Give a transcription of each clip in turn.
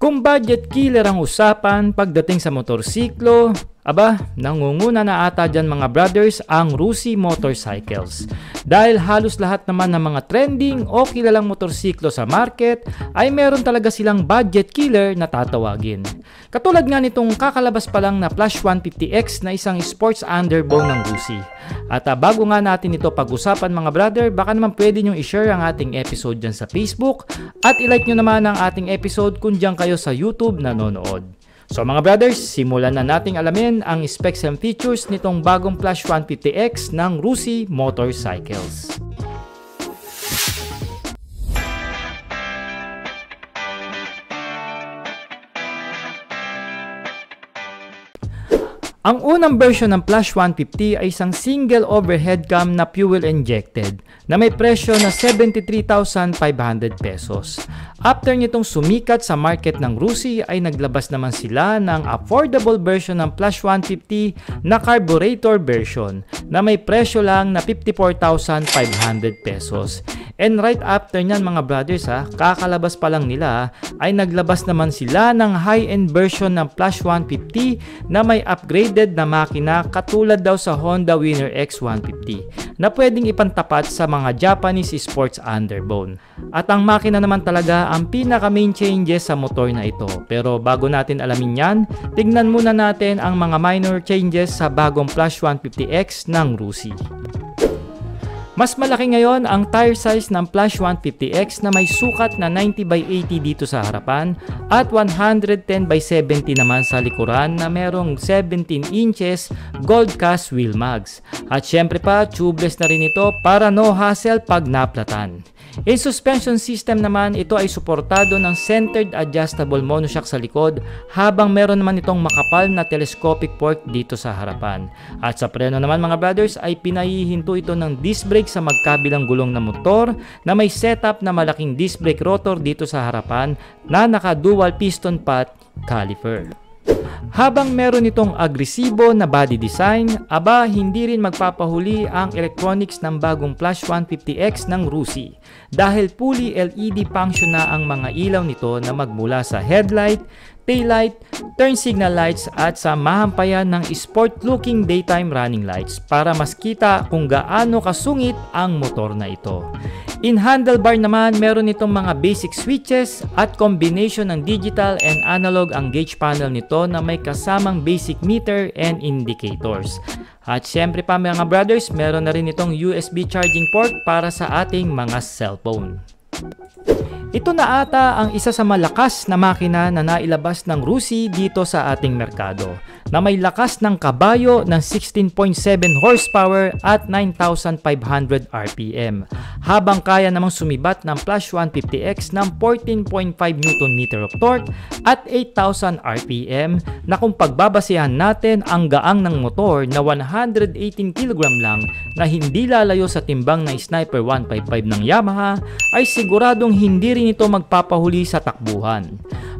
Kung budget killer ang usapan pagdating sa motorsiklo, nangunguna na ata dyan mga brothers ang Rusi Motorcycles. Dahil halos lahat naman ng mga trending o kilalang motorsiklo sa market ay meron talaga silang budget killer na tatawagin. Katulad nga nitong kakalabas pa lang na Flash 150X na isang sports underbone ng Rusi. At bago nga natin ito pag-usapan mga brother, baka naman pwede nyo i-share ang ating episode dyan sa Facebook at i-like nyo naman ang ating episode kung dyan kayo sa YouTube nanonood. So mga brothers, simulan na nating alamin ang specs and features nitong bagong Flash 150X ng Rusi Motorcycles. Ang unang version ng Flash 150 ay isang single overhead cam na fuel injected na may presyo na 73,500 pesos. After nitong sumikat sa market ng Rusi ay naglabas naman sila ng affordable version ng Flash 150 na carburetor version na may presyo lang na 54,500 pesos. And right after nyan mga brothers kakalabas pa lang nila ay naglabas naman sila ng high-end version ng Flash 150 na may upgraded na makina katulad daw sa Honda Winner X150 na pwedeng ipantapat sa mga Japanese sports underbone. At ang makina naman talaga ang pinaka main changes sa motor na ito. Pero bago natin alamin yan, tignan muna natin ang mga minor changes sa bagong Flash 150X ng Rusi. Mas malaki ngayon ang tire size ng Flash 150X na may sukat na 90/80 dito sa harapan at 110/70 naman sa likuran na merong 17 inches gold cast wheel mags. At syempre pa, tubeless na rin ito para no hassle pag naplatan. In suspension system naman, ito ay suportado ng centered adjustable monoshock sa likod habang meron naman itong makapal na telescopic fork dito sa harapan. At sa preno naman mga brothers ay pinahihinto ito ng disc brake sa magkabilang gulong na motor na may setup na malaking disc brake rotor dito sa harapan na naka dual piston pot caliper. Habang meron itong agresibo na body design, hindi rin magpapahuli ang electronics ng bagong Flash 150X ng Rusi dahil fully LED function na ang mga ilaw nito na magmula sa headlight, taillight, turn signal lights at sa mahampayan ng sport-looking daytime running lights para mas kita kung gaano kasungit ang motor na ito. In handlebar naman, meron itong mga basic switches at combination ng digital and analog ang gauge panel nito na may kasamang basic meter and indicators. At syempre pa mga brothers, meron na rin itong USB charging port para sa ating mga cellphone. Ito na ata ang isa sa malakas na makina na nailabas ng Rusi dito sa ating merkado na may lakas ng kabayo ng 16.7 horsepower at 9,500 RPM habang kaya namang sumibat ng Flash 150X ng 14.5 Nm of torque at 8,000 RPM na kung pagbabasehan natin ang gaang ng motor na 118 kg lang na hindi lalayo sa timbang na Sniper 155 ng Yamaha ay siguradong hindi rin ito magpapahuli sa takbuhan.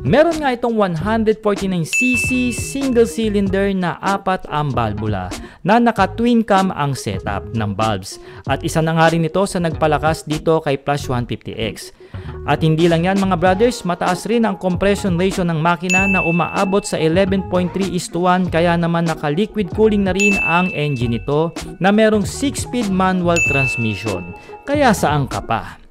Meron nga itong 149cc single cylinder na 4 ang valvula na naka-twin cam ang setup ng valves at isa na nga rin ito sa nagpalakas dito kay Flash 150X. At hindi lang yan mga brothers, mataas rin ang compression ratio ng makina na umaabot sa 11.3:1 kaya naman naka-liquid cooling na rin ang engine nito na merong 6-speed manual transmission. Kaya saan ka pa?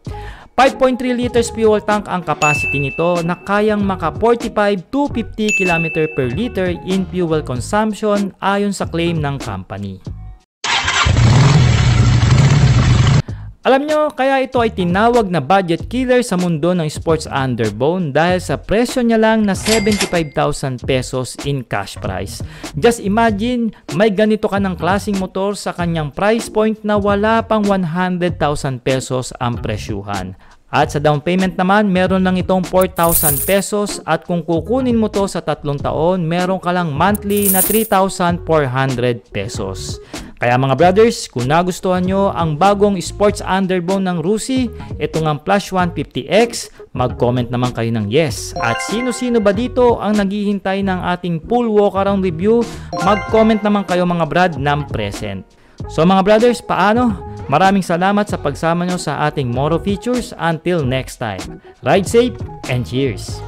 5.3 liters fuel tank ang capacity nito na kayang maka 45 to 50 km per liter in fuel consumption ayon sa claim ng company. Alam nyo, kaya ito ay tinawag na budget killer sa mundo ng sports underbone dahil sa presyo niya lang na 75,000 pesos in cash price. Just imagine, may ganito ka ng klaseng motor sa kanyang price point na wala pang 100,000 pesos ang presyuhan. At sa down payment naman, meron lang itong 4,000 pesos at kung kukunin mo to sa 3 taon, meron ka lang monthly na 3,400 pesos. Kaya mga brothers, kung nagustuhan nyo ang bagong sports underbone ng Rusi, ito ang Flash 150X, mag-comment naman kayo ng yes. At sino-sino ba dito ang naghihintay ng ating full walk-around review, mag-comment naman kayo mga brad ng present. So mga brothers, paano? Maraming salamat sa pagsama nyo sa ating Moto Features. Until next time, ride safe and cheers!